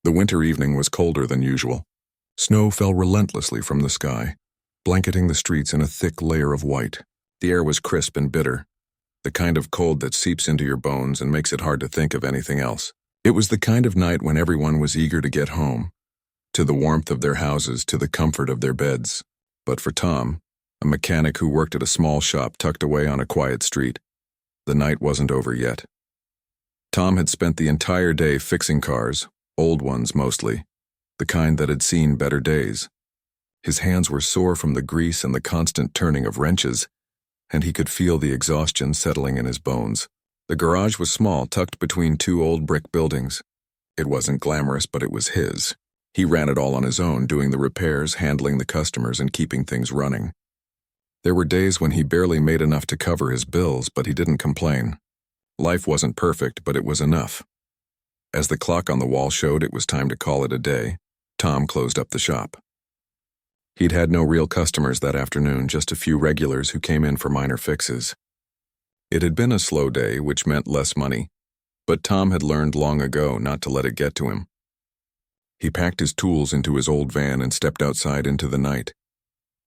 The winter evening was colder than usual. Snow fell relentlessly from the sky, blanketing the streets in a thick layer of white. The air was crisp and bitter, the kind of cold that seeps into your bones and makes it hard to think of anything else. It was the kind of night when everyone was eager to get home, to the warmth of their houses, to the comfort of their beds. But for Tom, a mechanic who worked at a small shop tucked away on a quiet street, the night wasn't over yet. Tom had spent the entire day fixing cars, old ones mostly, the kind that had seen better days. His hands were sore from the grease and the constant turning of wrenches, and he could feel the exhaustion settling in his bones. The garage was small, tucked between two old brick buildings. It wasn't glamorous, but it was his. He ran it all on his own, doing the repairs, handling the customers, and keeping things running. There were days when he barely made enough to cover his bills, but he didn't complain. Life wasn't perfect, but it was enough. As the clock on the wall showed it was time to call it a day, Tom closed up the shop. He'd had no real customers that afternoon, just a few regulars who came in for minor fixes. It had been a slow day, which meant less money, but Tom had learned long ago not to let it get to him. He packed his tools into his old van and stepped outside into the night.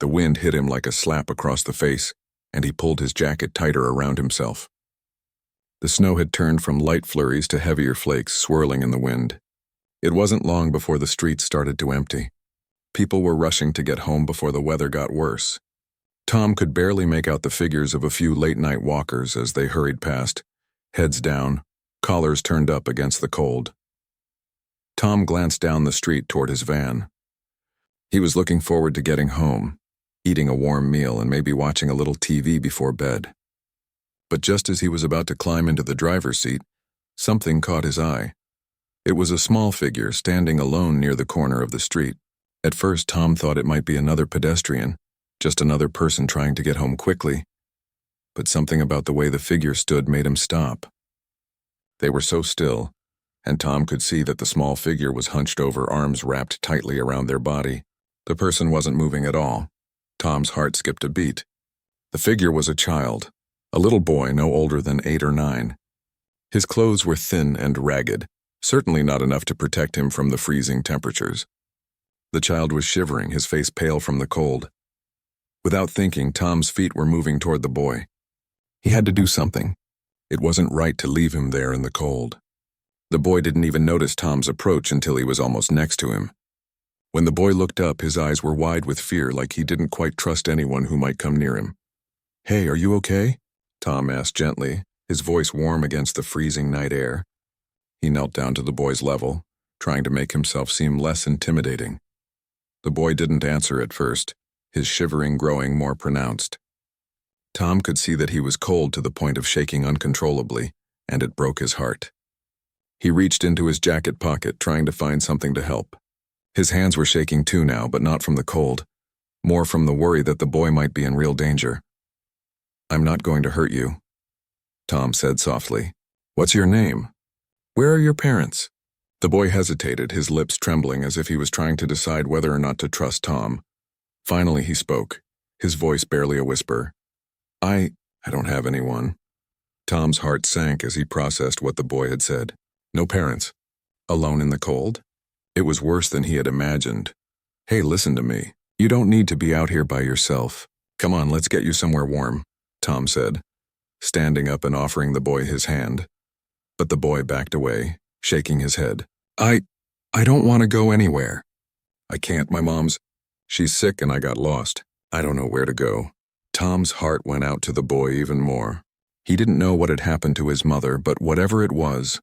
The wind hit him like a slap across the face, and he pulled his jacket tighter around himself. The snow had turned from light flurries to heavier flakes swirling in the wind. It wasn't long before the streets started to empty. People were rushing to get home before the weather got worse. Tom could barely make out the figures of a few late-night walkers as they hurried past, heads down, collars turned up against the cold. Tom glanced down the street toward his van. He was looking forward to getting home, eating a warm meal and maybe watching a little TV before bed. But just as he was about to climb into the driver's seat, something caught his eye. It was a small figure standing alone near the corner of the street. At first, Tom thought it might be another pedestrian, just another person trying to get home quickly. But something about the way the figure stood made him stop. They were so still, and Tom could see that the small figure was hunched over, arms wrapped tightly around their body. The person wasn't moving at all. Tom's heart skipped a beat. The figure was a child, a little boy no older than 8 or 9. His clothes were thin and ragged, certainly not enough to protect him from the freezing temperatures. The child was shivering, his face pale from the cold. Without thinking, Tom's feet were moving toward the boy. He had to do something. It wasn't right to leave him there in the cold. The boy didn't even notice Tom's approach until he was almost next to him. When the boy looked up, his eyes were wide with fear, like he didn't quite trust anyone who might come near him. "Hey, are you okay?" Tom asked gently, his voice warm against the freezing night air. He knelt down to the boy's level, trying to make himself seem less intimidating. The boy didn't answer at first, his shivering growing more pronounced. Tom could see that he was cold to the point of shaking uncontrollably, and it broke his heart. He reached into his jacket pocket, trying to find something to help. His hands were shaking too now, but not from the cold, more from the worry that the boy might be in real danger. "I'm not going to hurt you," Tom said softly. "What's your name? Where are your parents?" The boy hesitated, his lips trembling as if he was trying to decide whether or not to trust Tom. Finally he spoke, his voice barely a whisper. I don't have anyone." Tom's heart sank as he processed what the boy had said. No parents. Alone in the cold? It was worse than he had imagined. "Hey, listen to me. You don't need to be out here by yourself. Come on, let's get you somewhere warm," Tom said, standing up and offering the boy his hand. But the boy backed away, shaking his head. I don't want to go anywhere." "I can't, my mom's. She's sick and I got lost. I don't know where to go." Tom's heart went out to the boy even more. He didn't know what had happened to his mother, but whatever it was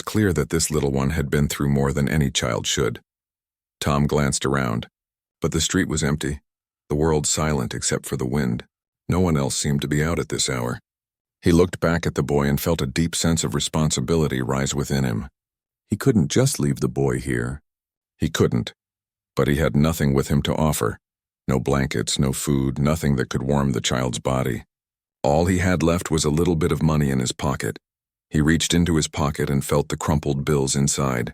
clear that this little one had been through more than any child should. Tom glanced around, but the street was empty, the world silent except for the wind. No one else seemed to be out at this hour. He looked back at the boy and felt a deep sense of responsibility rise within him. He couldn't just leave the boy here. He couldn't, but he had nothing with him to offer. No blankets, no food, nothing that could warm the child's body. All he had left was a little bit of money in his pocket. He reached into his pocket and felt the crumpled bills inside.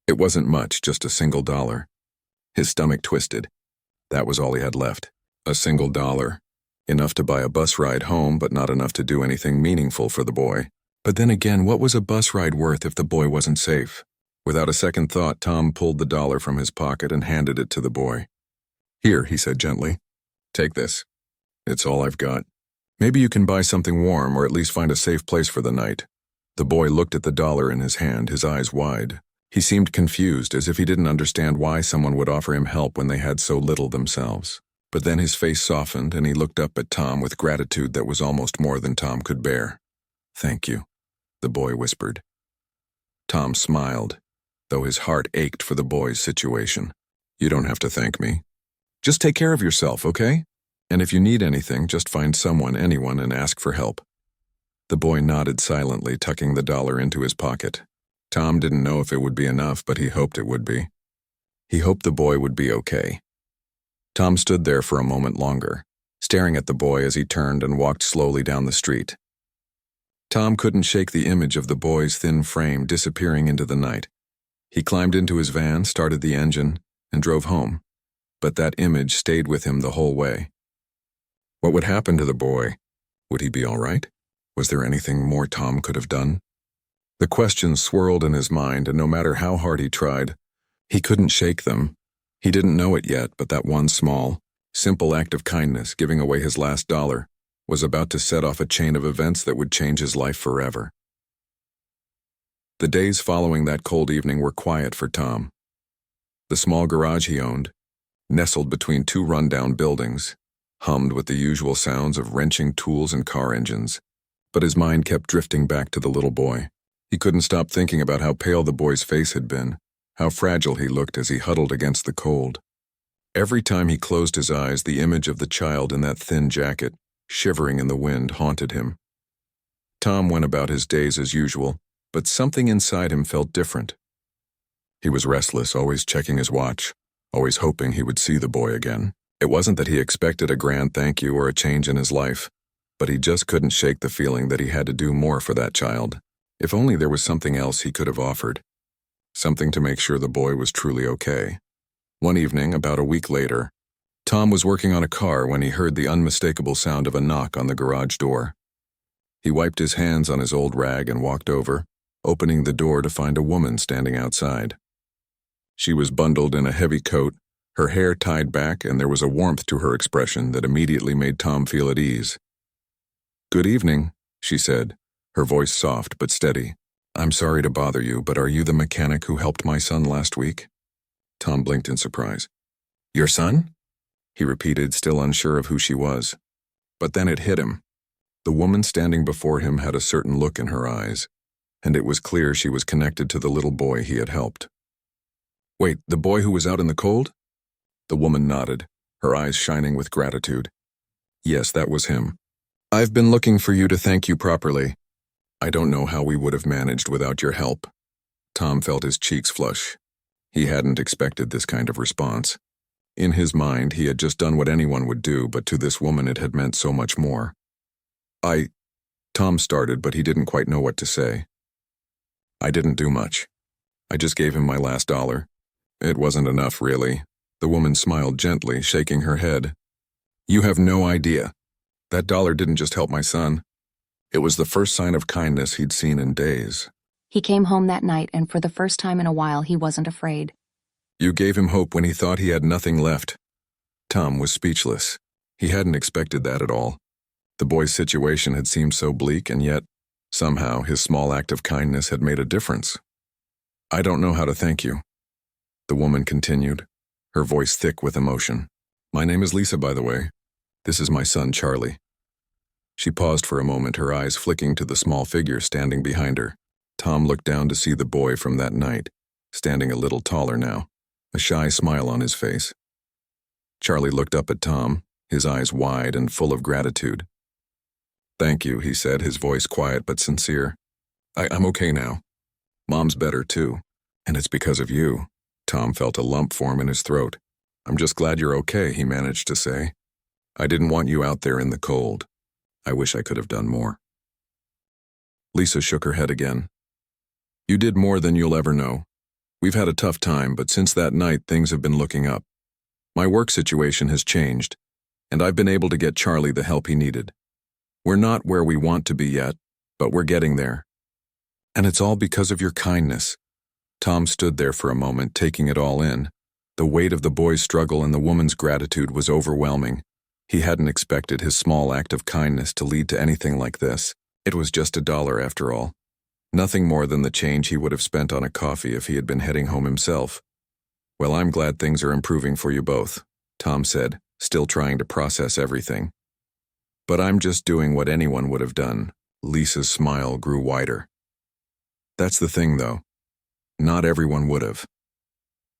It wasn't much, just a $1. His stomach twisted. That was all he had left. A $1. Enough to buy a bus ride home, but not enough to do anything meaningful for the boy. But then again, what was a bus ride worth if the boy wasn't safe? Without a second thought, Tom pulled the dollar from his pocket and handed it to the boy. "Here," he said gently. "Take this. It's all I've got. Maybe you can buy something warm or at least find a safe place for the night." The boy looked at the dollar in his hand, his eyes wide. He seemed confused, as if he didn't understand why someone would offer him help when they had so little themselves. But then his face softened and he looked up at Tom with gratitude that was almost more than Tom could bear. "Thank you," the boy whispered. Tom smiled, though his heart ached for the boy's situation. "You don't have to thank me. Just take care of yourself, okay? And if you need anything, just find someone, anyone, and ask for help." The boy nodded silently, tucking the dollar into his pocket. Tom didn't know if it would be enough, but he hoped it would be. He hoped the boy would be okay. Tom stood there for a moment longer, staring at the boy as he turned and walked slowly down the street. Tom couldn't shake the image of the boy's thin frame disappearing into the night. He climbed into his van, started the engine, and drove home. But that image stayed with him the whole way. What would happen to the boy? Would he be all right? Was there anything more Tom could have done? The questions swirled in his mind, and no matter how hard he tried, he couldn't shake them. He didn't know it yet, but that one small, simple act of kindness, giving away his last dollar, was about to set off a chain of events that would change his life forever. The days following that cold evening were quiet for Tom. The small garage he owned, nestled between two rundown buildings, hummed with the usual sounds of wrenching tools and car engines. But his mind kept drifting back to the little boy. He couldn't stop thinking about how pale the boy's face had been, how fragile he looked as he huddled against the cold. Every time he closed his eyes, the image of the child in that thin jacket, shivering in the wind, haunted him. Tom went about his days as usual, but something inside him felt different. He was restless, always checking his watch, always hoping he would see the boy again. It wasn't that he expected a grand thank you or a change in his life, but he just couldn't shake the feeling that he had to do more for that child. If only there was something else he could have offered. Something to make sure the boy was truly okay. One evening, about a week later, Tom was working on a car when he heard the unmistakable sound of a knock on the garage door. He wiped his hands on his old rag and walked over, opening the door to find a woman standing outside. She was bundled in a heavy coat, her hair tied back, and there was a warmth to her expression that immediately made Tom feel at ease. "Good evening," she said, her voice soft but steady. "I'm sorry to bother you, but are you the mechanic who helped my son last week?" Tom blinked in surprise. "Your son?" he repeated, still unsure of who she was. But then it hit him. The woman standing before him had a certain look in her eyes, and it was clear she was connected to the little boy he had helped. "Wait, the boy who was out in the cold?" The woman nodded, her eyes shining with gratitude. "Yes, that was him. I've been looking for you to thank you properly. I don't know how we would have managed without your help." Tom felt his cheeks flush. He hadn't expected this kind of response. In his mind, he had just done what anyone would do, but to this woman it had meant so much more. Tom started, but he didn't quite know what to say. "I didn't do much. I just gave him my last dollar. It wasn't enough, really." The woman smiled gently, shaking her head. "You have no idea. That dollar didn't just help my son. It was the first sign of kindness he'd seen in days." He came home that night, and for the first time in a while, he wasn't afraid. "You gave him hope when he thought he had nothing left." Tom was speechless. He hadn't expected that at all. The boy's situation had seemed so bleak, and yet, somehow, his small act of kindness had made a difference. "I don't know how to thank you," the woman continued, her voice thick with emotion. "My name is Lisa, by the way. This is my son, Charlie." She paused for a moment, her eyes flicking to the small figure standing behind her. Tom looked down to see the boy from that night, standing a little taller now, a shy smile on his face. Charlie looked up at Tom, his eyes wide and full of gratitude. "Thank you," he said, his voice quiet but sincere. I'm okay now. Mom's better too, and it's because of you." Tom felt a lump form in his throat. "I'm just glad you're okay," he managed to say. "I didn't want you out there in the cold. I wish I could have done more." Lisa shook her head again. "You did more than you'll ever know. We've had a tough time, but since that night things have been looking up. My work situation has changed, and I've been able to get Charlie the help he needed. We're not where we want to be yet, but we're getting there. And it's all because of your kindness. Tom stood there for a moment, taking it all in. The weight of the boy's struggle and the woman's gratitude was overwhelming. He hadn't expected his small act of kindness to lead to anything like this. It was just $1 after all. Nothing more than the change he would have spent on a coffee if he had been heading home himself. "Well, I'm glad things are improving for you both," Tom said, still trying to process everything. "But I'm just doing what anyone would have done." Lisa's smile grew wider. "That's the thing, though. Not everyone would have.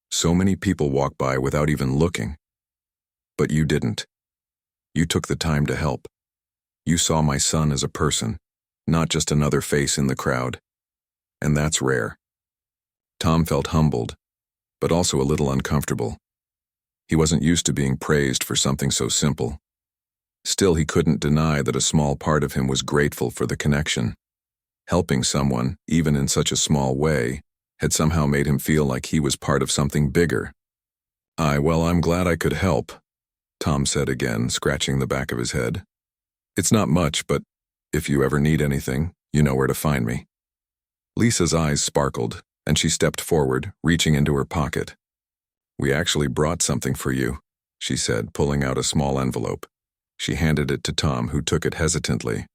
So many people walk by without even looking. But you didn't. You took the time to help. You saw my son as a person, not just another face in the crowd. And that's rare." Tom felt humbled, but also a little uncomfortable. He wasn't used to being praised for something so simple. Still, he couldn't deny that a small part of him was grateful for the connection. Helping someone, even in such a small way, had somehow made him feel like he was part of something bigger. Well, I'm glad I could help," Tom said again, scratching the back of his head. "It's not much, but if you ever need anything, you know where to find me." Lisa's eyes sparkled, and she stepped forward, reaching into her pocket. "We actually brought something for you," she said, pulling out a small envelope. She handed it to Tom, who took it hesitantly.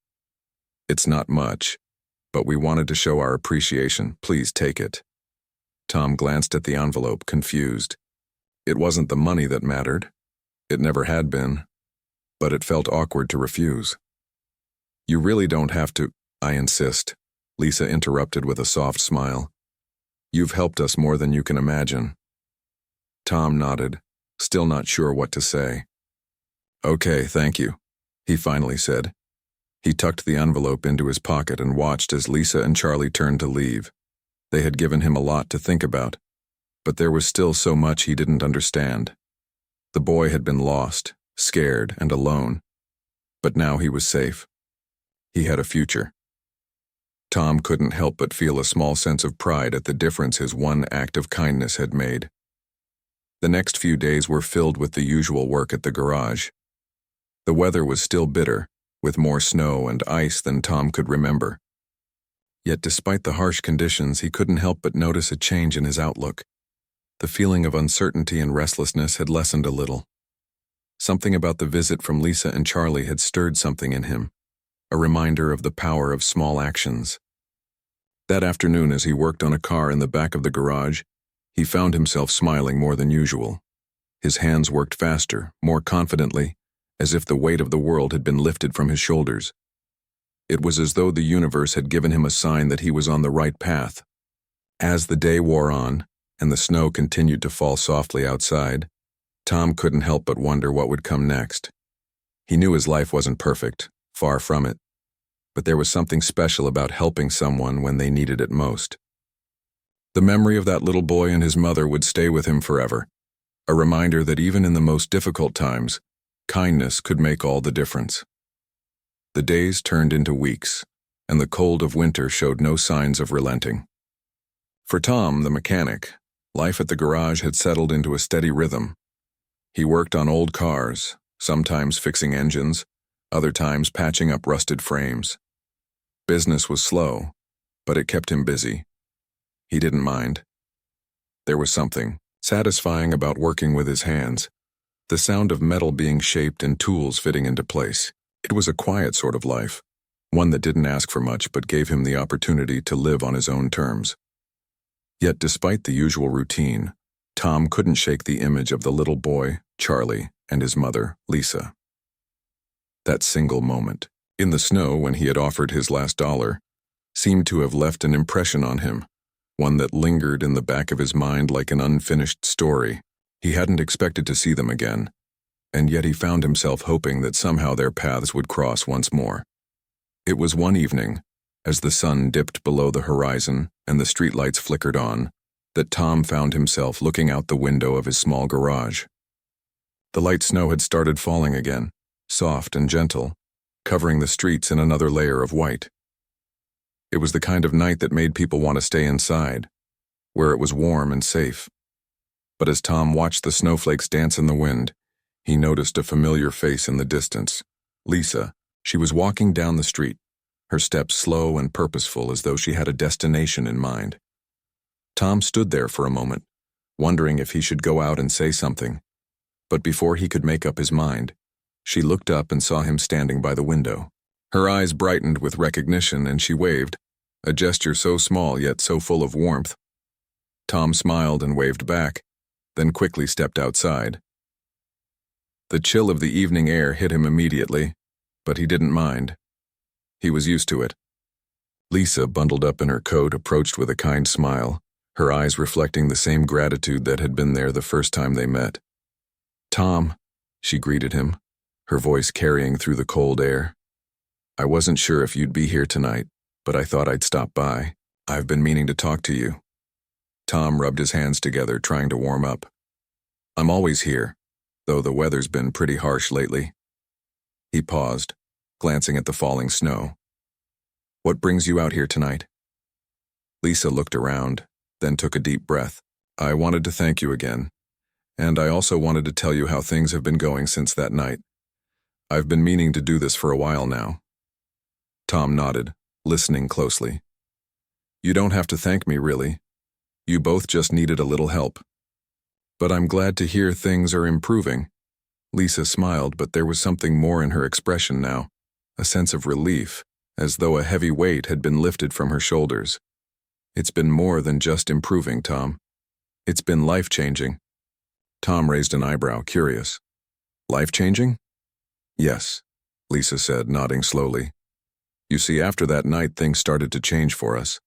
"It's not much, but we wanted to show our appreciation. Please take it." Tom glanced at the envelope, confused. It wasn't the money that mattered. It never had been. But it felt awkward to refuse. "You really don't have to." "I insist," Lisa interrupted with a soft smile. "You've helped us more than you can imagine." Tom nodded, still not sure what to say. "Okay, thank you," he finally said. He tucked the envelope into his pocket and watched as Lisa and Charlie turned to leave. They had given him a lot to think about, but there was still so much he didn't understand. The boy had been lost, scared, and alone, but now he was safe. He had a future. Tom couldn't help but feel a small sense of pride at the difference his one act of kindness had made. The next few days were filled with the usual work at the garage. The weather was still bitter, with more snow and ice than Tom could remember. Yet despite the harsh conditions, he couldn't help but notice a change in his outlook. The feeling of uncertainty and restlessness had lessened a little. Something about the visit from Lisa and Charlie had stirred something in him, a reminder of the power of small actions. That afternoon, as he worked on a car in the back of the garage, he found himself smiling more than usual. His hands worked faster, more confidently, as if the weight of the world had been lifted from his shoulders. It was as though the universe had given him a sign that he was on the right path. As the day wore on, and the snow continued to fall softly outside, Tom couldn't help but wonder what would come next. He knew his life wasn't perfect, far from it, but there was something special about helping someone when they needed it most. The memory of that little boy and his mother would stay with him forever, a reminder that even in the most difficult times, kindness could make all the difference. The days turned into weeks, and the cold of winter showed no signs of relenting. For Tom, the mechanic, life at the garage had settled into a steady rhythm. He worked on old cars, sometimes fixing engines, other times patching up rusted frames. Business was slow, but it kept him busy. He didn't mind. There was something satisfying about working with his hands, the sound of metal being shaped and tools fitting into place. It was a quiet sort of life, one that didn't ask for much but gave him the opportunity to live on his own terms. Yet despite the usual routine, Tom couldn't shake the image of the little boy, Charlie, and his mother, Lisa. That single moment, in the snow when he had offered his last $1, seemed to have left an impression on him, one that lingered in the back of his mind like an unfinished story. He hadn't expected to see them again, and yet he found himself hoping that somehow their paths would cross once more. It was one evening, as the sun dipped below the horizon and the streetlights flickered on, that Tom found himself looking out the window of his small garage. The light snow had started falling again, soft and gentle, covering the streets in another layer of white. It was the kind of night that made people want to stay inside, where it was warm and safe. But as Tom watched the snowflakes dance in the wind, he noticed a familiar face in the distance. Lisa. She was walking down the street, her steps slow and purposeful as though she had a destination in mind. Tom stood there for a moment, wondering if he should go out and say something. But before he could make up his mind, she looked up and saw him standing by the window. Her eyes brightened with recognition and she waved, a gesture so small yet so full of warmth. Tom smiled and waved back, then quickly stepped outside. The chill of the evening air hit him immediately, but he didn't mind. He was used to it. Lisa, bundled up in her coat, approached with a kind smile, her eyes reflecting the same gratitude that had been there the first time they met. "Tom," she greeted him, her voice carrying through the cold air. "I wasn't sure if you'd be here tonight, but I thought I'd stop by. I've been meaning to talk to you." Tom rubbed his hands together, trying to warm up. "I'm always here, though the weather's been pretty harsh lately." He paused, glancing at the falling snow. "What brings you out here tonight?" Lisa looked around, then took a deep breath. "I wanted to thank you again, and I also wanted to tell you how things have been going since that night. I've been meaning to do this for a while now." Tom nodded, listening closely. "You don't have to thank me, really. You both just needed a little help. But I'm glad to hear things are improving." Lisa smiled, but there was something more in her expression now, a sense of relief, as though a heavy weight had been lifted from her shoulders. "It's been more than just improving, Tom. It's been life-changing." Tom raised an eyebrow, curious. "Life-changing?" "Yes," Lisa said, nodding slowly. "You see, after that night, things started to change for us.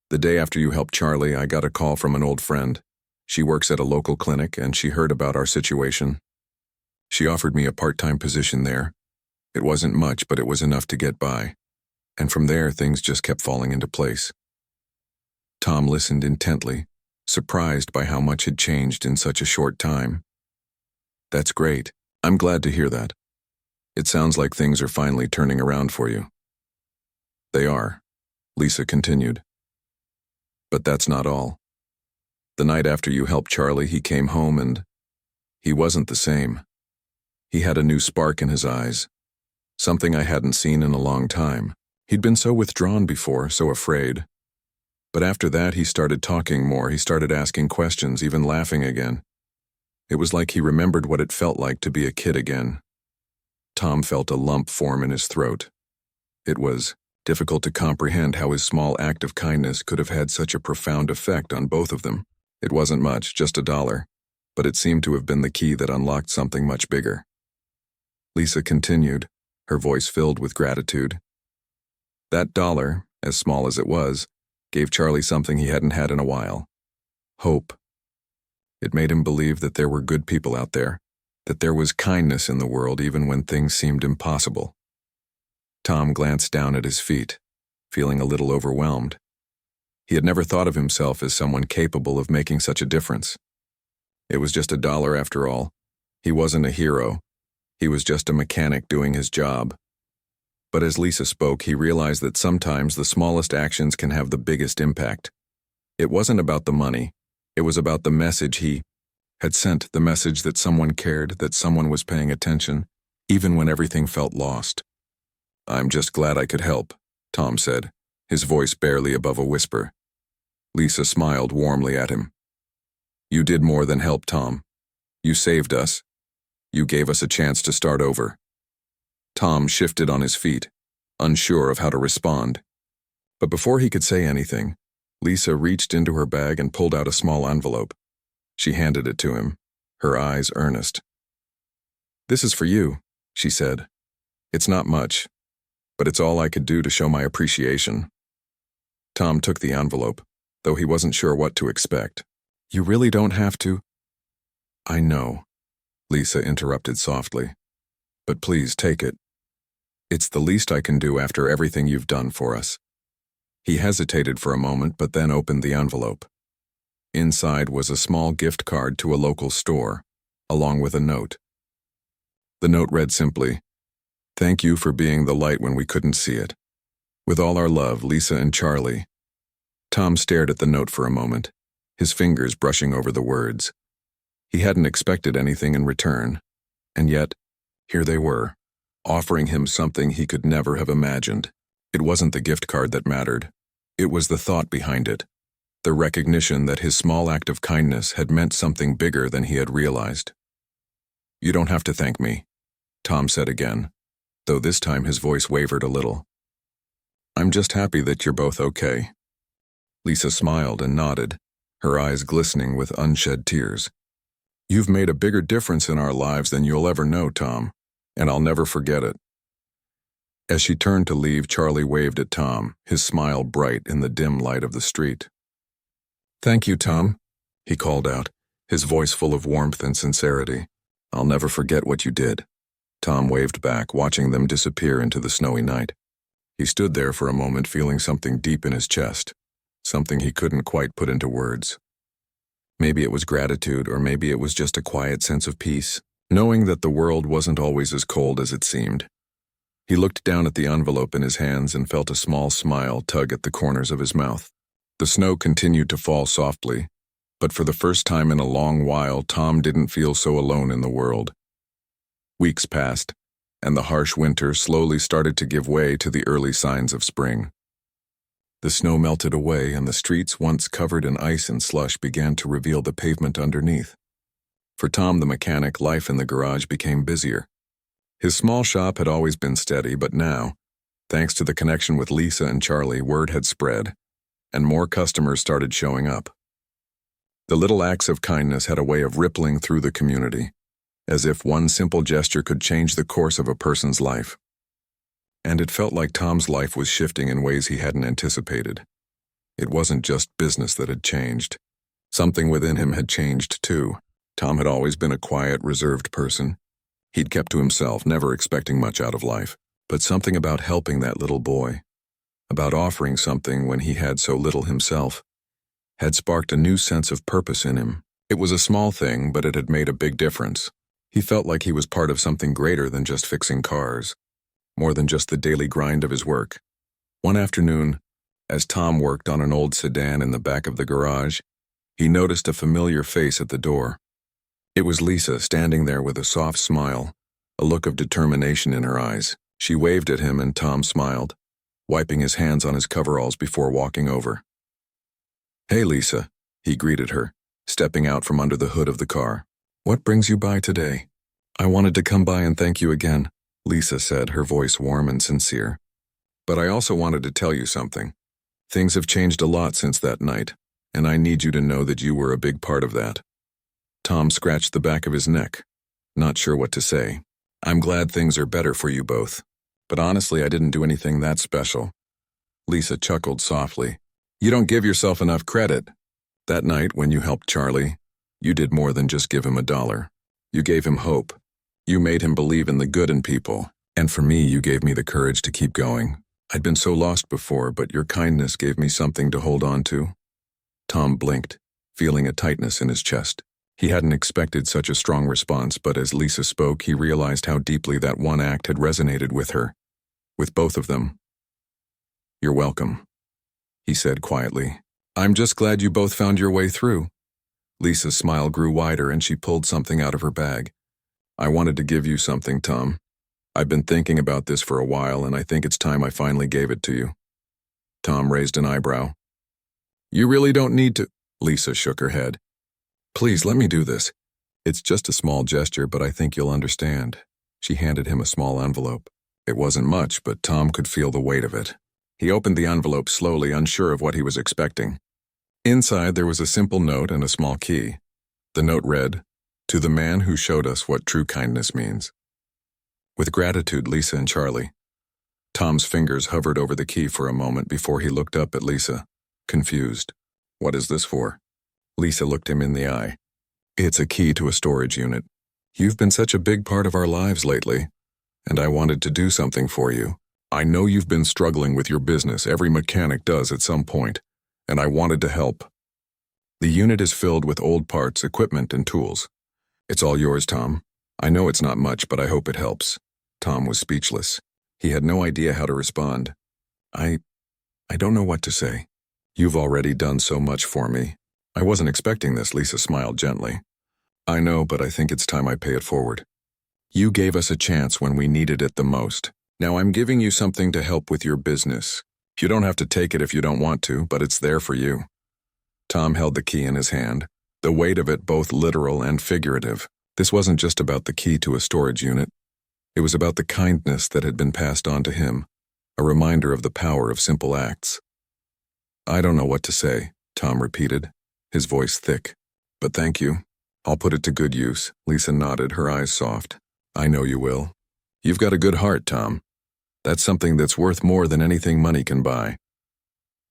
The day after you helped Charlie, I got a call from an old friend. She works at a local clinic, and she heard about our situation. She offered me a part-time position there. It wasn't much, but it was enough to get by. And from there, things just kept falling into place." Tom listened intently, surprised by how much had changed in such a short time. "That's great. I'm glad to hear that. It sounds like things are finally turning around for you." "They are," Lisa continued. "But that's not all. The night after you helped Charlie, he came home and he wasn't the same. He had a new spark in his eyes, something I hadn't seen in a long time. He'd been so withdrawn before, so afraid. But after that, he started talking more, he started asking questions, even laughing again. It was like he remembered what it felt like to be a kid again." Tom felt a lump form in his throat. It was difficult to comprehend how his small act of kindness could have had such a profound effect on both of them. It wasn't much, just $1, but it seemed to have been the key that unlocked something much bigger. Lisa continued, her voice filled with gratitude. "That $1, as small as it was, gave Charlie something he hadn't had in a while. Hope. It made him believe that there were good people out there, that there was kindness in the world even when things seemed impossible." Tom glanced down at his feet, feeling a little overwhelmed. He had never thought of himself as someone capable of making such a difference. It was just $1 after all. He wasn't a hero. He was just a mechanic doing his job. But as Lisa spoke, he realized that sometimes the smallest actions can have the biggest impact. It wasn't about the money. It was about the message he had sent, the message that someone cared, that someone was paying attention, even when everything felt lost. "I'm just glad I could help," Tom said, his voice barely above a whisper. Lisa smiled warmly at him. "You did more than help, Tom. You saved us. You gave us a chance to start over." Tom shifted on his feet, unsure of how to respond. But before he could say anything, Lisa reached into her bag and pulled out a small envelope. She handed it to him, her eyes earnest. "This is for you," she said. "It's not much, but it's all I could do to show my appreciation." Tom took the envelope, though he wasn't sure what to expect. "You really don't have to." "I know," Lisa interrupted softly. "But please take it. It's the least I can do after everything you've done for us." He hesitated for a moment, but then opened the envelope. Inside was a small gift card to a local store, along with a note. The note read simply, "Thank you for being the light when we couldn't see it. With all our love, Lisa and Charlie." Tom stared at the note for a moment, his fingers brushing over the words. He hadn't expected anything in return, and yet, here they were, offering him something he could never have imagined. It wasn't the gift card that mattered. It was the thought behind it. the recognition that his small act of kindness had meant something bigger than he had realized. "You don't have to thank me," Tom said again, though this time his voice wavered a little. "I'm just happy that you're both okay." Lisa smiled and nodded, her eyes glistening with unshed tears. "You've made a bigger difference in our lives than you'll ever know, Tom, and I'll never forget it." As she turned to leave, Charlie waved at Tom, his smile bright in the dim light of the street. "Thank you, Tom," he called out, his voice full of warmth and sincerity. "I'll never forget what you did." Tom waved back, watching them disappear into the snowy night. He stood there for a moment, feeling something deep in his chest, something he couldn't quite put into words. Maybe it was gratitude, or maybe it was just a quiet sense of peace, knowing that the world wasn't always as cold as it seemed. He looked down at the envelope in his hands and felt a small smile tug at the corners of his mouth. The snow continued to fall softly, but for the first time in a long while, Tom didn't feel so alone in the world. Weeks passed, and the harsh winter slowly started to give way to the early signs of spring. The snow melted away, and the streets, once covered in ice and slush, began to reveal the pavement underneath. For Tom the mechanic, life in the garage became busier. His small shop had always been steady, but now, thanks to the connection with Lisa and Charlie, word had spread, and more customers started showing up. The little acts of kindness had a way of rippling through the community, as if one simple gesture could change the course of a person's life. And it felt like Tom's life was shifting in ways he hadn't anticipated. It wasn't just business that had changed. Something within him had changed too. Tom had always been a quiet, reserved person. He'd kept to himself, never expecting much out of life. But something about helping that little boy, about offering something when he had so little himself, had sparked a new sense of purpose in him. It was a small thing, but it had made a big difference. He felt like he was part of something greater than just fixing cars, more than just the daily grind of his work. One afternoon, as Tom worked on an old sedan in the back of the garage, he noticed a familiar face at the door. It was Lisa, standing there with a soft smile, a look of determination in her eyes. She waved at him and Tom smiled, wiping his hands on his coveralls before walking over. "Hey, Lisa," he greeted her, stepping out from under the hood of the car. "What brings you by today?" "I wanted to come by and thank you again," Lisa said, her voice warm and sincere. "But I also wanted to tell you something. Things have changed a lot since that night, and I need you to know that you were a big part of that." Tom scratched the back of his neck, not sure what to say. "I'm glad things are better for you both. But honestly, I didn't do anything that special." Lisa chuckled softly. "You don't give yourself enough credit. That night, when you helped Charlie, you did more than just give him $1. You gave him hope. You made him believe in the good in people. And for me, you gave me the courage to keep going. I'd been so lost before, but your kindness gave me something to hold on to." Tom blinked, feeling a tightness in his chest. He hadn't expected such a strong response, but as Lisa spoke, he realized how deeply that one act had resonated with her, with both of them. "You're welcome," he said quietly. "I'm just glad you both found your way through." Lisa's smile grew wider and she pulled something out of her bag. "I wanted to give you something, Tom. I've been thinking about this for a while, and I think it's time I finally gave it to you." Tom raised an eyebrow. "You really don't need to." Lisa shook her head. "Please, let me do this. It's just a small gesture, but I think you'll understand." She handed him a small envelope. It wasn't much, but Tom could feel the weight of it. He opened the envelope slowly, unsure of what he was expecting. Inside, there was a simple note and a small key. The note read, "To the man who showed us what true kindness means. With gratitude, Lisa and Charlie." Tom's fingers hovered over the key for a moment before he looked up at Lisa, confused. "What is this for?" Lisa looked him in the eye. "It's a key to a storage unit. You've been such a big part of our lives lately, and I wanted to do something for you. I know you've been struggling with your business, every mechanic does at some point, and I wanted to help. The unit is filled with old parts, equipment, and tools. It's all yours, Tom. I know it's not much, but I hope it helps." Tom was speechless. He had no idea how to respond. I don't know what to say. You've already done so much for me." "I wasn't expecting this," Lisa smiled gently. "I know, but I think it's time I pay it forward. You gave us a chance when we needed it the most. Now I'm giving you something to help with your business. You don't have to take it if you don't want to, but it's there for you." Tom held the key in his hand, the weight of it both literal and figurative. This wasn't just about the key to a storage unit. It was about the kindness that had been passed on to him, a reminder of the power of simple acts. "I don't know what to say," Tom repeated, his voice thick. "But thank you. I'll put it to good use." Lisa nodded, her eyes soft. "I know you will. You've got a good heart, Tom. That's something that's worth more than anything money can buy."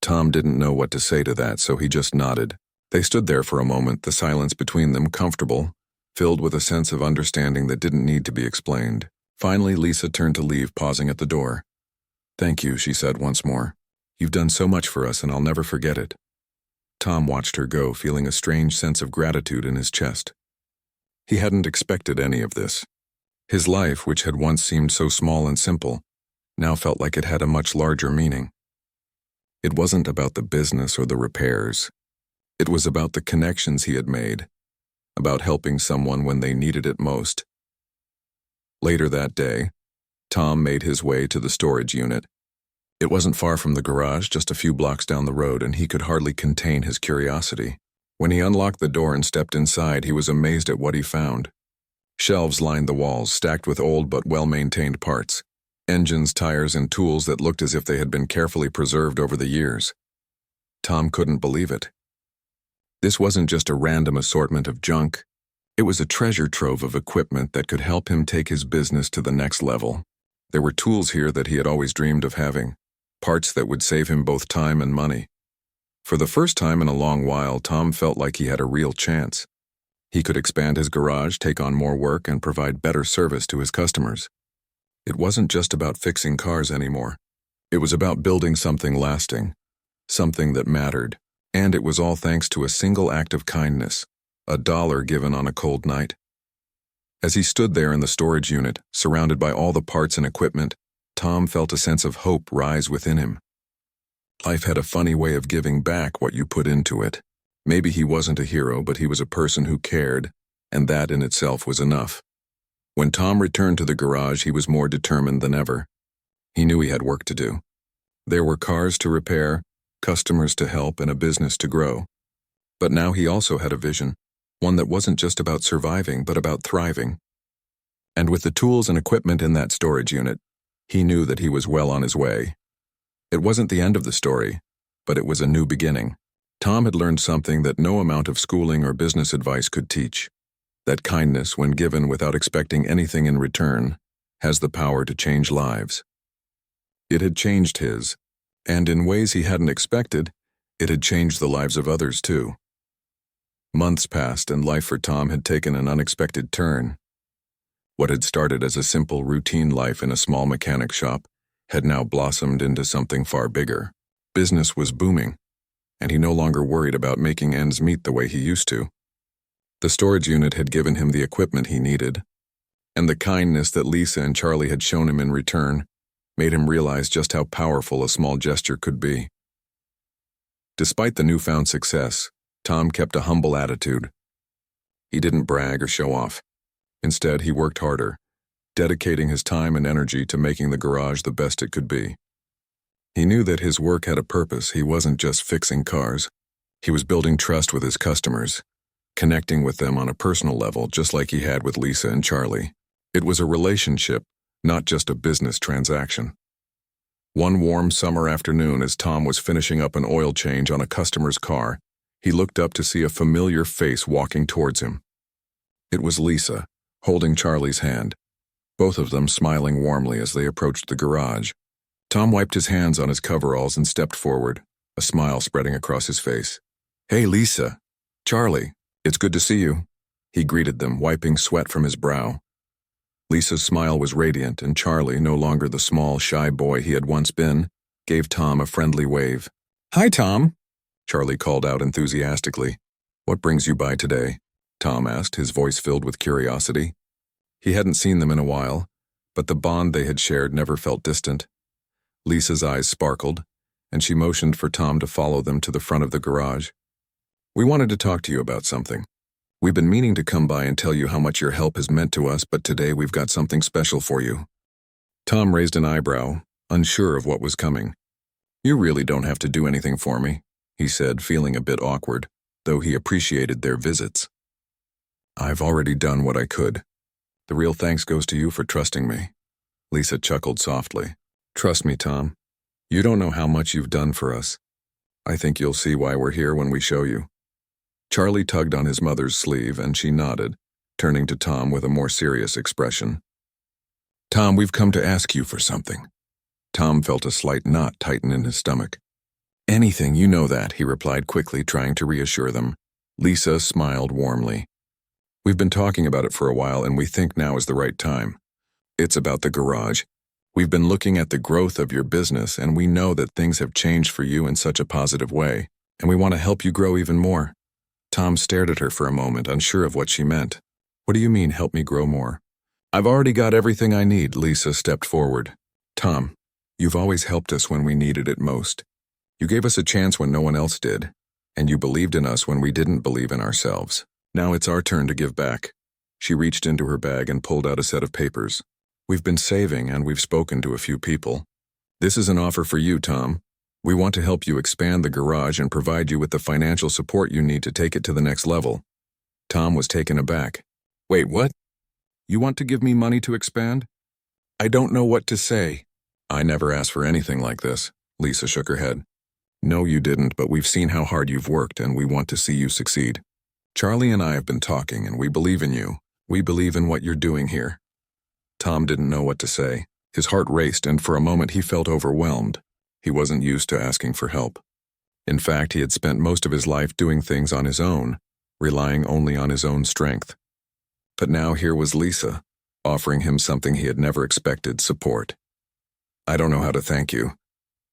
Tom didn't know what to say to that, so he just nodded. They stood there for a moment, the silence between them comfortable, filled with a sense of understanding that didn't need to be explained. Finally, Lisa turned to leave, pausing at the door. "Thank you," she said once more. "You've done so much for us, and I'll never forget it." Tom watched her go, feeling a strange sense of gratitude in his chest. He hadn't expected any of this. His life, which had once seemed so small and simple, now felt like it had a much larger meaning. It wasn't about the business or the repairs. It was about the connections he had made, about helping someone when they needed it most. Later that day, Tom made his way to the storage unit. It wasn't far from the garage, just a few blocks down the road, and he could hardly contain his curiosity. When he unlocked the door and stepped inside, he was amazed at what he found. Shelves lined the walls, stacked with old but well-maintained parts. Engines, tires, and tools that looked as if they had been carefully preserved over the years. Tom couldn't believe it. This wasn't just a random assortment of junk. It was a treasure trove of equipment that could help him take his business to the next level. There were tools here that he had always dreamed of having, parts that would save him both time and money. For the first time in a long while, Tom felt like he had a real chance. He could expand his garage, take on more work, and provide better service to his customers. It wasn't just about fixing cars anymore. It was about building something lasting, something that mattered, and it was all thanks to a single act of kindness, $1 given on a cold night. As he stood there in the storage unit, surrounded by all the parts and equipment, Tom felt a sense of hope rise within him. Life had a funny way of giving back what you put into it. Maybe he wasn't a hero, but he was a person who cared, and that in itself was enough. When Tom returned to the garage, he was more determined than ever. He knew he had work to do. There were cars to repair, customers to help, and a business to grow. But now he also had a vision, one that wasn't just about surviving, but about thriving. And with the tools and equipment in that storage unit, he knew that he was well on his way. It wasn't the end of the story, but it was a new beginning. Tom had learned something that no amount of schooling or business advice could teach. That kindness, when given without expecting anything in return, has the power to change lives. It had changed his, and in ways he hadn't expected, it had changed the lives of others too. Months passed, and life for Tom had taken an unexpected turn. What had started as a simple routine life in a small mechanic shop had now blossomed into something far bigger. Business was booming, and he no longer worried about making ends meet the way he used to. The storage unit had given him the equipment he needed, and the kindness that Lisa and Charlie had shown him in return made him realize just how powerful a small gesture could be. Despite the newfound success, Tom kept a humble attitude. He didn't brag or show off. Instead, he worked harder, dedicating his time and energy to making the garage the best it could be. He knew that his work had a purpose. He wasn't just fixing cars. He was building trust with his customers, connecting with them on a personal level, just like he had with Lisa and Charlie. It was a relationship, not just a business transaction. One warm summer afternoon, as Tom was finishing up an oil change on a customer's car, he looked up to see a familiar face walking towards him. It was Lisa, holding Charlie's hand, both of them smiling warmly as they approached the garage. Tom wiped his hands on his coveralls and stepped forward, a smile spreading across his face. "Hey, Lisa. Charlie. It's good to see you," he greeted them, wiping sweat from his brow. Lisa's smile was radiant, and Charlie, no longer the small, shy boy he had once been, gave Tom a friendly wave. "Hi, Tom," Charlie called out enthusiastically. "What brings you by today?" Tom asked, his voice filled with curiosity. He hadn't seen them in a while, but the bond they had shared never felt distant. Lisa's eyes sparkled, and she motioned for Tom to follow them to the front of the garage. "We wanted to talk to you about something. We've been meaning to come by and tell you how much your help has meant to us, but today we've got something special for you." Tom raised an eyebrow, unsure of what was coming. "You really don't have to do anything for me," he said, feeling a bit awkward, though he appreciated their visits. I've already done what I could. The real thanks goes to you for trusting me. Lisa chuckled softly. Trust me, Tom. You don't know how much you've done for us. I think you'll see why we're here when we show you. Charlie tugged on his mother's sleeve and she nodded, turning to Tom with a more serious expression. Tom, we've come to ask you for something. Tom felt a slight knot tighten in his stomach. Anything, you know that, he replied quickly, trying to reassure them. Lisa smiled warmly. We've been talking about it for a while and we think now is the right time. It's about the garage. We've been looking at the growth of your business and we know that things have changed for you in such a positive way, and we want to help you grow even more. Tom stared at her for a moment, unsure of what she meant. What do you mean, help me grow more? I've already got everything I need, Lisa stepped forward. Tom, you've always helped us when we needed it most. You gave us a chance when no one else did, and you believed in us when we didn't believe in ourselves. Now it's our turn to give back. She reached into her bag and pulled out a set of papers. We've been saving and we've spoken to a few people. This is an offer for you, Tom. We want to help you expand the garage and provide you with the financial support you need to take it to the next level. Tom was taken aback. Wait, what? You want to give me money to expand? I don't know what to say. I never asked for anything like this. Lisa shook her head. No, you didn't, but we've seen how hard you've worked and we want to see you succeed. Charlie and I have been talking and we believe in you. We believe in what you're doing here. Tom didn't know what to say. His heart raced and for a moment he felt overwhelmed. He wasn't used to asking for help. In fact, he had spent most of his life doing things on his own, relying only on his own strength. But now here was Lisa, offering him something he had never expected, support. I don't know how to thank you,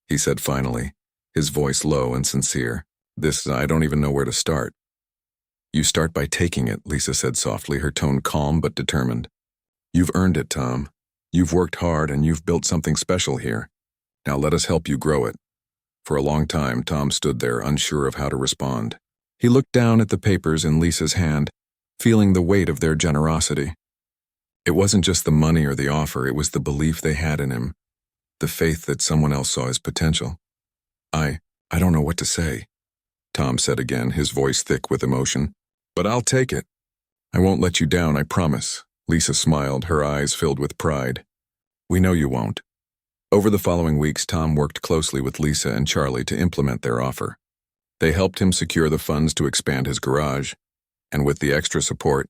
he said finally, his voice low and sincere. I don't even know where to start. You start by taking it, Lisa said softly, her tone calm but determined. You've earned it, Tom. You've worked hard and you've built something special here. Now let us help you grow it. For a long time, Tom stood there, unsure of how to respond. He looked down at the papers in Lisa's hand, feeling the weight of their generosity. It wasn't just the money or the offer, it was the belief they had in him, the faith that someone else saw his potential. I don't know what to say, Tom said again, his voice thick with emotion. But I'll take it. I won't let you down, I promise. Lisa smiled, her eyes filled with pride. We know you won't. Over the following weeks, Tom worked closely with Lisa and Charlie to implement their offer. They helped him secure the funds to expand his garage, and with the extra support,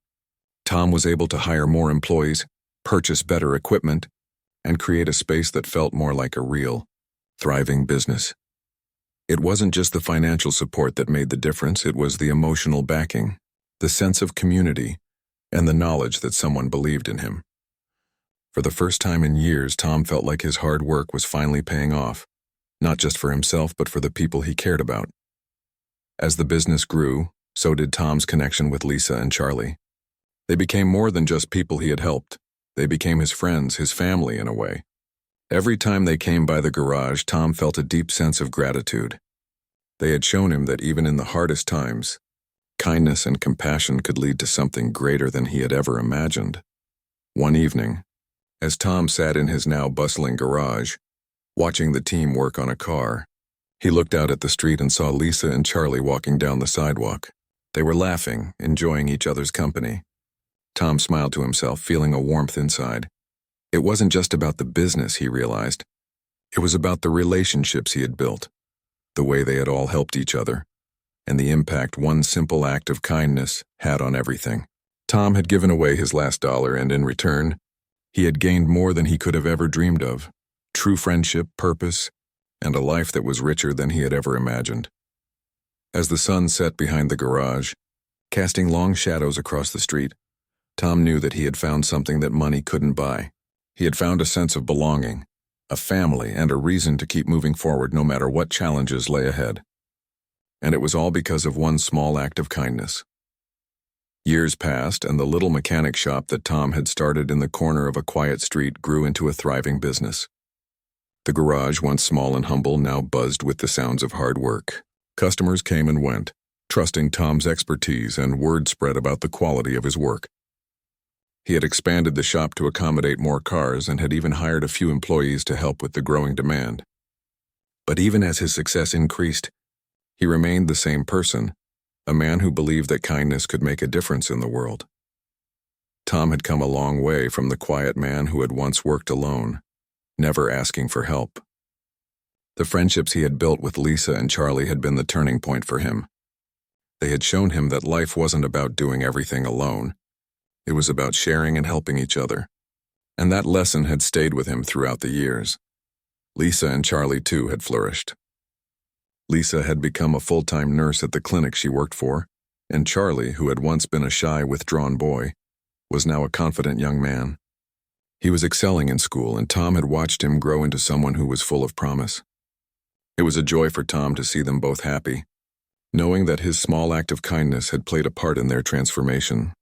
Tom was able to hire more employees, purchase better equipment, and create a space that felt more like a real, thriving business. It wasn't just the financial support that made the difference, it was the emotional backing, the sense of community, and the knowledge that someone believed in him. For the first time in years, Tom felt like his hard work was finally paying off, not just for himself but for the people he cared about. As the business grew, so did Tom's connection with Lisa and Charlie. They became more than just people he had helped. They became his friends, his family in a way. Every time they came by the garage, Tom felt a deep sense of gratitude. They had shown him that even in the hardest times, kindness and compassion could lead to something greater than he had ever imagined. One evening, as Tom sat in his now bustling garage, watching the team work on a car, he looked out at the street and saw Lisa and Charlie walking down the sidewalk. They were laughing, enjoying each other's company. Tom smiled to himself, feeling a warmth inside. It wasn't just about the business, he realized. It was about the relationships he had built, the way they had all helped each other, and the impact one simple act of kindness had on everything. Tom had given away his last dollar, and in return, he had gained more than he could have ever dreamed of: true friendship, purpose, and a life that was richer than he had ever imagined. As the sun set behind the garage, casting long shadows across the street, Tom knew that he had found something that money couldn't buy. He had found a sense of belonging, a family, and a reason to keep moving forward no matter what challenges lay ahead. And it was all because of one small act of kindness. Years passed, and the little mechanic shop that Tom had started in the corner of a quiet street grew into a thriving business. The garage, once small and humble, now buzzed with the sounds of hard work. Customers came and went, trusting Tom's expertise, and word spread about the quality of his work. He had expanded the shop to accommodate more cars and had even hired a few employees to help with the growing demand. But even as his success increased, He remained the same person, a man who believed that kindness could make a difference in the world. Tom had come a long way from the quiet man who had once worked alone, never asking for help. The friendships he had built with Lisa and Charlie had been the turning point for him. They had shown him that life wasn't about doing everything alone. It was about sharing and helping each other. And that lesson had stayed with him throughout the years. Lisa and Charlie, too, had flourished. Lisa had become a full-time nurse at the clinic she worked for, and Charlie, who had once been a shy, withdrawn boy, was now a confident young man. He was excelling in school, and Tom had watched him grow into someone who was full of promise. It was a joy for Tom to see them both happy, knowing that his small act of kindness had played a part in their transformation.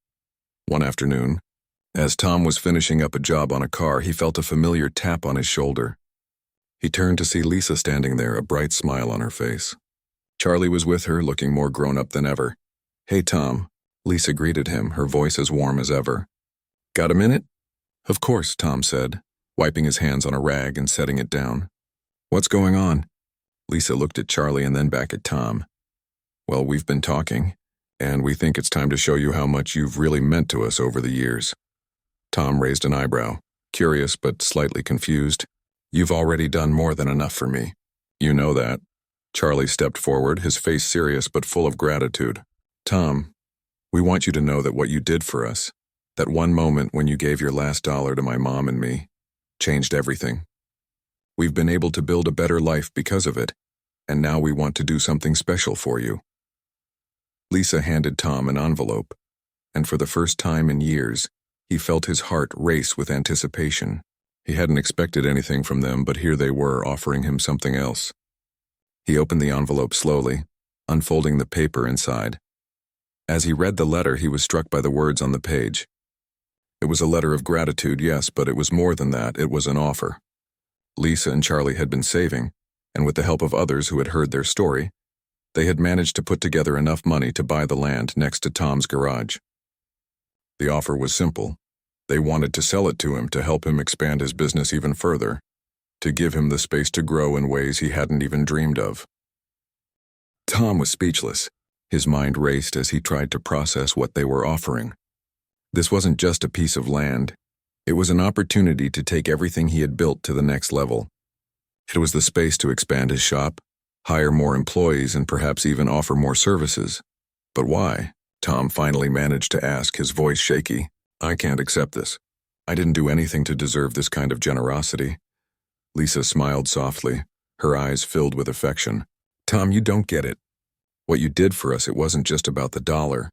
One afternoon, as Tom was finishing up a job on a car, he felt a familiar tap on his shoulder. He turned to see Lisa standing there, a bright smile on her face. Charlie was with her, looking more grown-up than ever. "Hey, Tom," Lisa greeted him, her voice as warm as ever. "Got a minute?" "Of course," Tom said, wiping his hands on a rag and setting it down. "What's going on?" Lisa looked at Charlie and then back at Tom. "Well, we've been talking, and we think it's time to show you how much you've really meant to us over the years." Tom raised an eyebrow, curious but slightly confused. "You've already done more than enough for me. You know that." Charlie stepped forward, his face serious but full of gratitude. "Tom, we want you to know that what you did for us, that one moment when you gave your last dollar to my mom and me, changed everything. We've been able to build a better life because of it, and now we want to do something special for you." Lisa handed Tom an envelope, and for the first time in years, he felt his heart race with anticipation. He hadn't expected anything from them, but here they were offering him something else. He opened the envelope slowly, unfolding the paper inside. As he read the letter, he was struck by the words on the page. It was a letter of gratitude, yes, but it was more than that. It was an offer. Lisa and Charlie had been saving, and with the help of others who had heard their story, they had managed to put together enough money to buy the land next to Tom's garage. The offer was simple. They wanted to sell it to him to help him expand his business even further, to give him the space to grow in ways he hadn't even dreamed of. Tom was speechless. His mind raced as he tried to process what they were offering. This wasn't just a piece of land. It was an opportunity to take everything he had built to the next level. It was the space to expand his shop, hire more employees, and perhaps even offer more services. But why? Tom finally managed to ask, his voice shaky. "I can't accept this. I didn't do anything to deserve this kind of generosity." Lisa smiled softly, her eyes filled with affection. "Tom, you don't get it. What you did for us, it wasn't just about the dollar.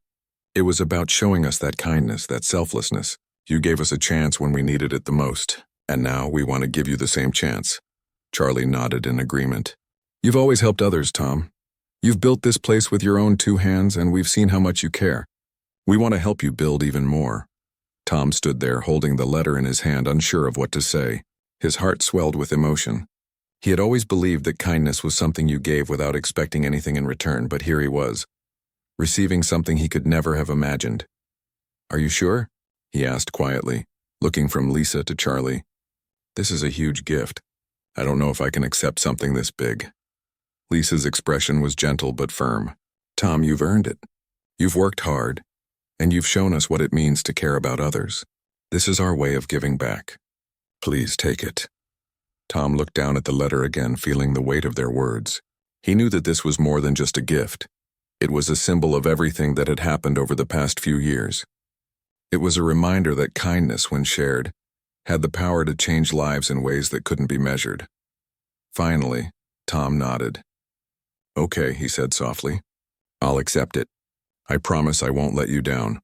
It was about showing us that kindness, that selflessness. You gave us a chance when we needed it the most, and now we want to give you the same chance." Charlie nodded in agreement. "You've always helped others, Tom. You've built this place with your own 2 hands, and we've seen how much you care. We want to help you build even more." Tom stood there holding the letter in his hand, unsure of what to say. His heart swelled with emotion. He had always believed that kindness was something you gave without expecting anything in return, but here he was, receiving something he could never have imagined. "Are you sure?" he asked quietly, looking from Lisa to Charlie. "This is a huge gift. I don't know if I can accept something this big." Lisa's expression was gentle but firm. "Tom, you've earned it. You've worked hard, and you've shown us what it means to care about others. This is our way of giving back. Please take it." Tom looked down at the letter again, feeling the weight of their words. He knew that this was more than just a gift. It was a symbol of everything that had happened over the past few years. It was a reminder that kindness, when shared, had the power to change lives in ways that couldn't be measured. Finally, Tom nodded. "Okay," he said softly. "I'll accept it. I promise I won't let you down."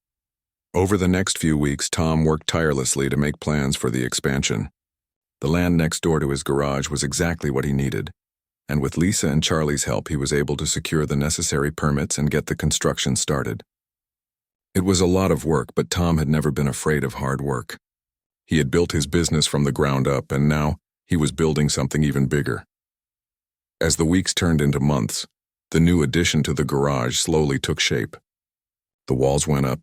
Over the next few weeks, Tom worked tirelessly to make plans for the expansion. The land next door to his garage was exactly what he needed, and with Lisa and Charlie's help, he was able to secure the necessary permits and get the construction started. It was a lot of work, but Tom had never been afraid of hard work. He had built his business from the ground up, and now he was building something even bigger. As the weeks turned into months, the new addition to the garage slowly took shape. The walls went up,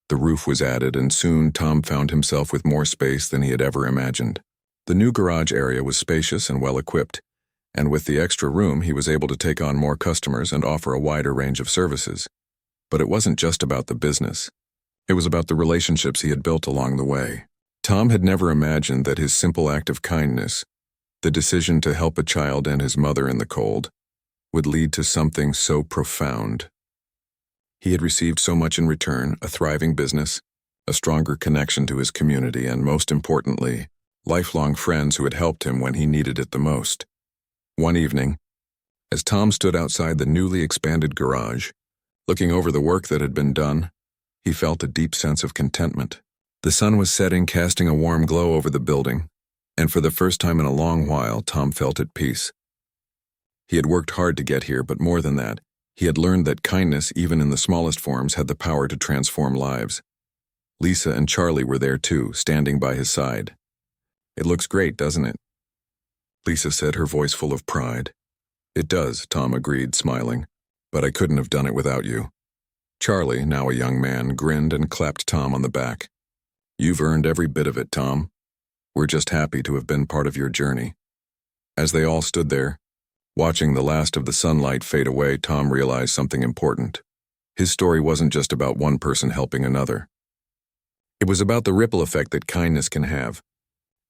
the roof was added, and soon Tom found himself with more space than he had ever imagined. The new garage area was spacious and well-equipped, And with the extra room, he was able to take on more customers and offer a wider range of services. But it wasn't just about the business. It was about the relationships he had built along the way. Tom had never imagined that his simple act of kindness, the decision to help a child and his mother in the cold, would lead to something so profound. He had received so much in return: a thriving business, a stronger connection to his community, and most importantly, lifelong friends who had helped him when he needed it the most. One evening, as Tom stood outside the newly expanded garage, looking over the work that had been done, he felt a deep sense of contentment. The sun was setting, casting a warm glow over the building, and for the first time in a long while, Tom felt at peace. He had worked hard to get here, but more than that, he had learned that kindness, even in the smallest forms, had the power to transform lives. Lisa and Charlie were there too, standing by his side. "It looks great, doesn't it?" Lisa said, her voice full of pride. "It does," Tom agreed, smiling, "but I couldn't have done it without you." Charlie, now a young man, grinned and clapped Tom on the back. "You've earned every bit of it, Tom. We're just happy to have been part of your journey." As they all stood there, watching the last of the sunlight fade away, Tom realized something important. His story wasn't just about one person helping another. It was about the ripple effect that kindness can have,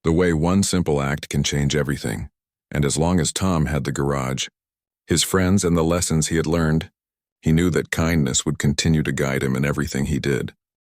the way one simple act can change everything. And as long as Tom had the garage, his friends, and the lessons he had learned, he knew that kindness would continue to guide him in everything he did.